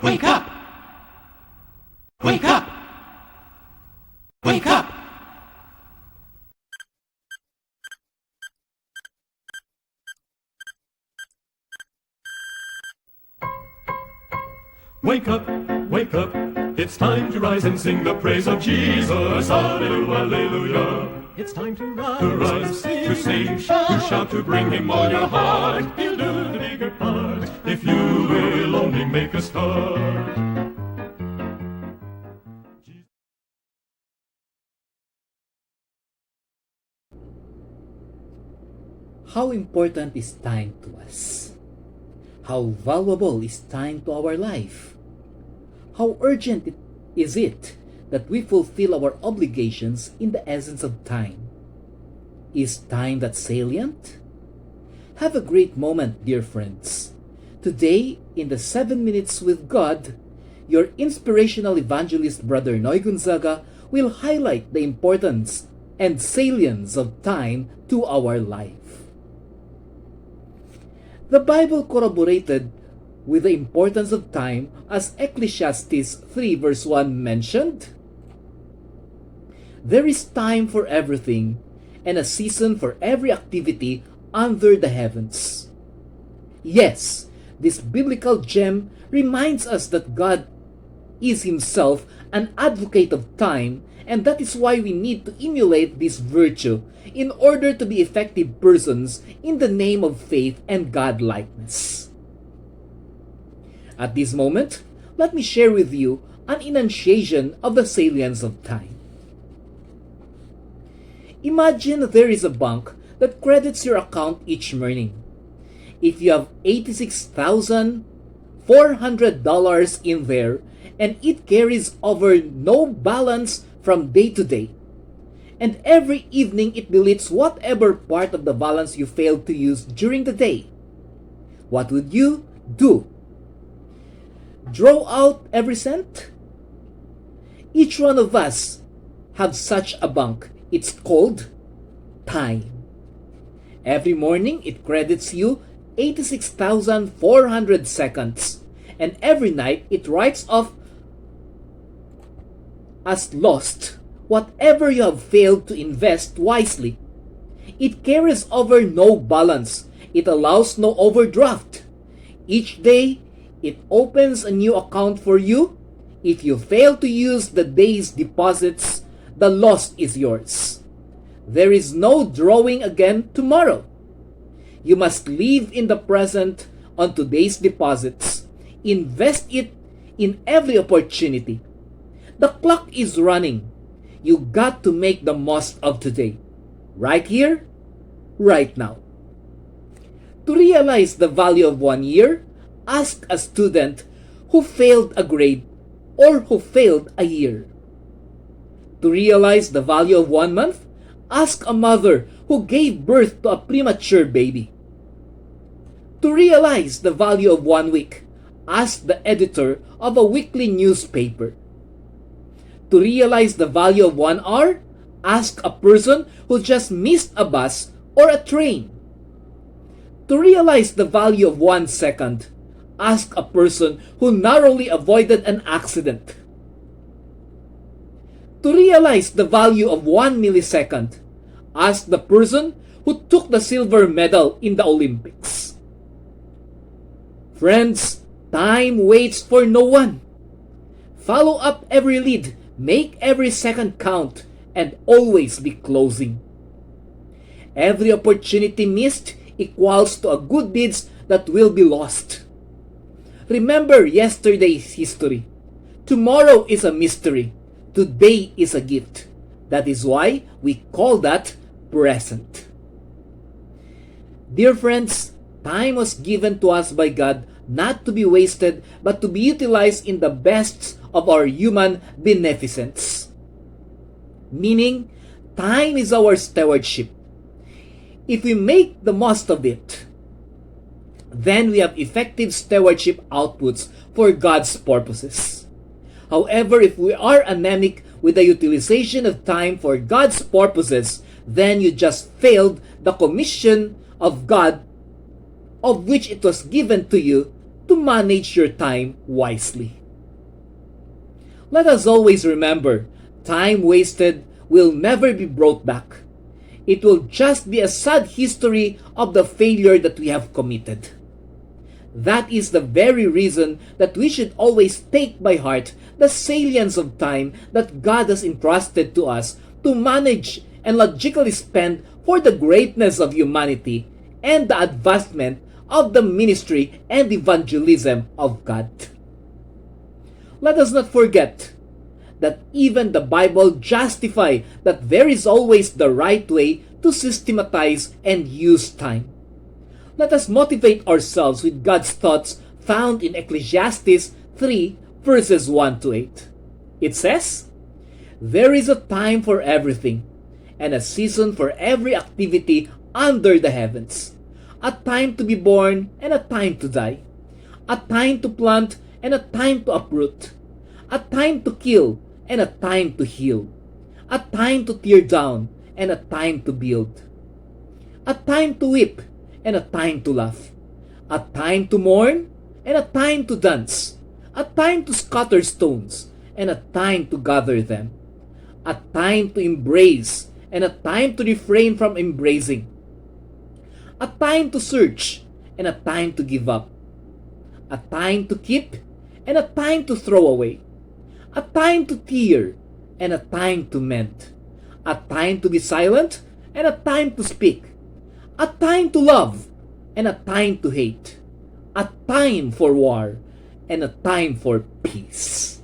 Wake up! Wake up! Wake up! Wake up, wake up, it's time to rise and sing the praise of Jesus. Hallelujah, hallelujah. It's time to rise, to sing, to shout, to bring him all your heart. He'll do the bigger part if you will only make a start. How important is time to us? How valuable is time to our life? How urgent is it that we fulfill our obligations in the essence of time? Is time that salient? Have a great moment, dear friends. Today, in the 7 Minutes with God, your inspirational evangelist Brother Noy Gonzaga will highlight the importance and salience of time to our life. The Bible corroborated with the importance of time as Ecclesiastes 3 verse 1 mentioned. There is time for everything and a season for every activity under the heavens. Yes, this biblical gem reminds us that God is himself an advocate of time, and that is why we need to emulate this virtue in order to be effective persons in the name of faith and God-likeness. At this moment, let me share with you an enunciation of the salience of time. Imagine there is a bank that credits your account each morning. If you have $86,400 in there and it carries over no balance from day to day, and every evening it deletes whatever part of the balance you failed to use during the day, what would you do? Draw out every cent? Each one of us have such a bank. It's called time. Every morning it credits you 86,400 seconds, and every night it writes off as lost whatever you have failed to invest wisely. It carries over no balance. It allows no overdraft. Each day, it opens a new account for you. If you fail to use the day's deposits, the loss is yours. There is no drawing again tomorrow. You must live in the present on today's deposits. Invest it in every opportunity. The clock is running. You got to make the most of today. Right here, right now. To realize the value of 1 year, ask a student who failed a grade or who failed a year. To realize the value of 1 month, ask a mother who gave birth to a premature baby. To realize the value of 1 week, ask the editor of a weekly newspaper. To realize the value of 1 hour, ask a person who just missed a bus or a train. To realize the value of 1 second, ask a person who narrowly avoided an accident. To realize the value of 1 millisecond, ask the person who took the silver medal in the Olympics. Friends, time waits for no one. Follow up every lead, make every second count, and always be closing. Every opportunity missed equals to a good deeds that will be lost. Remember yesterday's history. Tomorrow is a mystery. Today is a gift. That is why we call that present. Dear friends, time was given to us by God not to be wasted, but to be utilized in the best of our human beneficence. Meaning, time is our stewardship. If we make the most of it, then we have effective stewardship outputs for God's purposes. However, if we are anemic with the utilization of time for God's purposes, then you just failed the commission of God, of which it was given to you to manage your time wisely. Let us always remember, time wasted will never be brought back. It will just be a sad history of the failure that we have committed. That is the very reason that we should always take by heart the salience of time that God has entrusted to us to manage and logically spend for the greatness of humanity and the advancement of the ministry and evangelism of God. Let us not forget that even the Bible justifies that there is always the right way to systematize and use time. Let us motivate ourselves with God's thoughts found in Ecclesiastes 3 verses 1 to 8. It says, "There is a time for everything, and a season for every activity under the heavens. A time to be born and a time to die. A time to plant and a time to uproot. A time to kill and a time to heal. A time to tear down and a time to build. A time to weep and a time to laugh. A time to mourn and a time to dance. A time to scatter stones and a time to gather them. A time to embrace and a time to refrain from embracing. A time to search and a time to give up. A time to keep and a time to throw away. A time to tear and a time to mend. A time to be silent and a time to speak. A time to love and a time to hate. A time for war and a time for peace."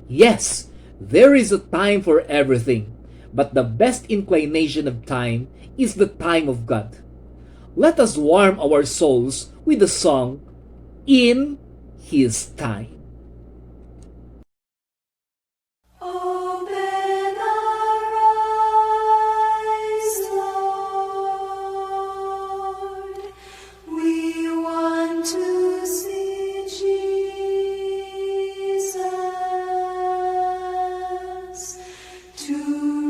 Yes, there is a time for everything, but the best inclination of time is the time of God. Let us warm our souls with the song, "In His Time." Open our eyes, Lord. We want to see Jesus, to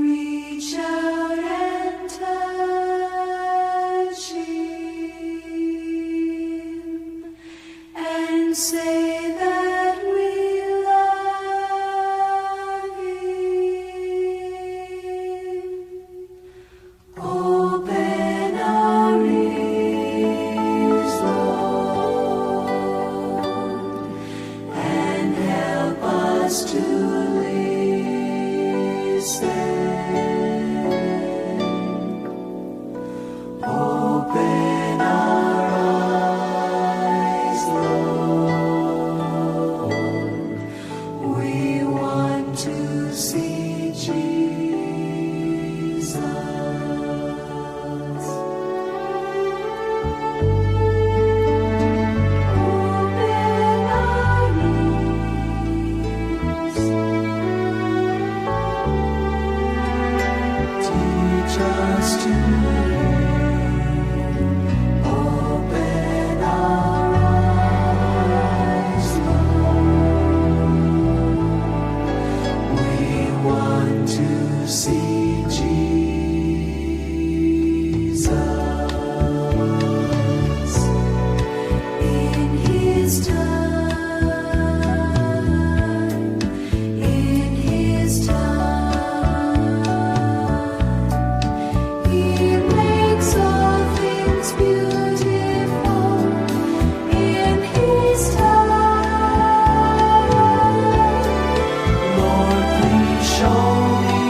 reach out and touch Him, and say that we love Him. Open our ears, Lord, and help us to listen. Open our eyes, Lord. We want to see Jesus. Open our ears. Teach us to hear. Open our eyes, Lord. We want to see Jesus. In His time, in His time, He makes all things beautiful. In His time, Lord, please show me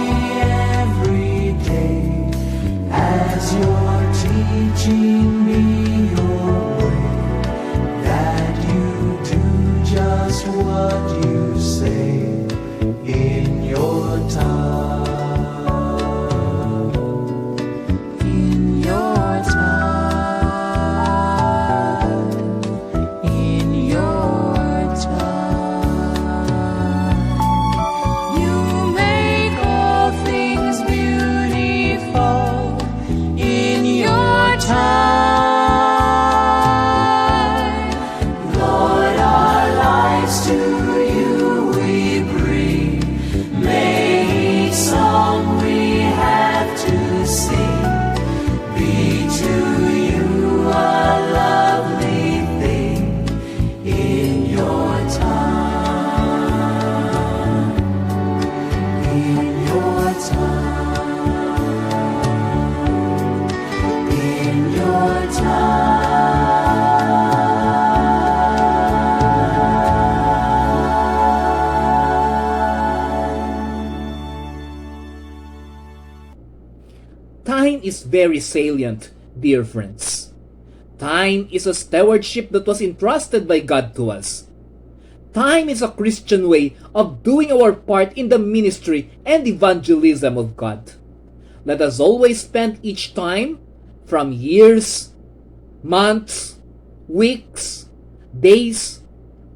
every day as You're teaching me Your way, that You do just what You say in Your time. In Your time. In Your time. You make all things beautiful in Your time. Lord, our lives to You we is very salient, dear friends. Time is a stewardship that was entrusted by God to us. Time is a Christian way of doing our part in the ministry and evangelism of God. Let us always spend each time, from years, months, weeks, days,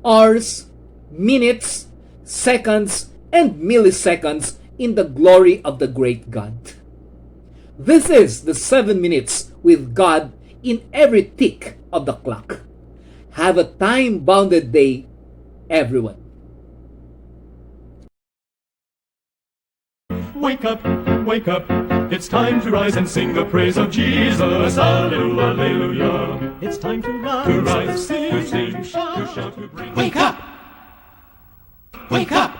hours, minutes, seconds, and milliseconds in the glory of the great God. This is the 7 minutes with God in every tick of the clock. Have a time-bounded day, everyone. Wake up, wake up. It's time to rise and sing the praise of Jesus. Hallelujah, hallelujah. It's time to rise, to sing, to shout, to bring. Wake up! Wake up!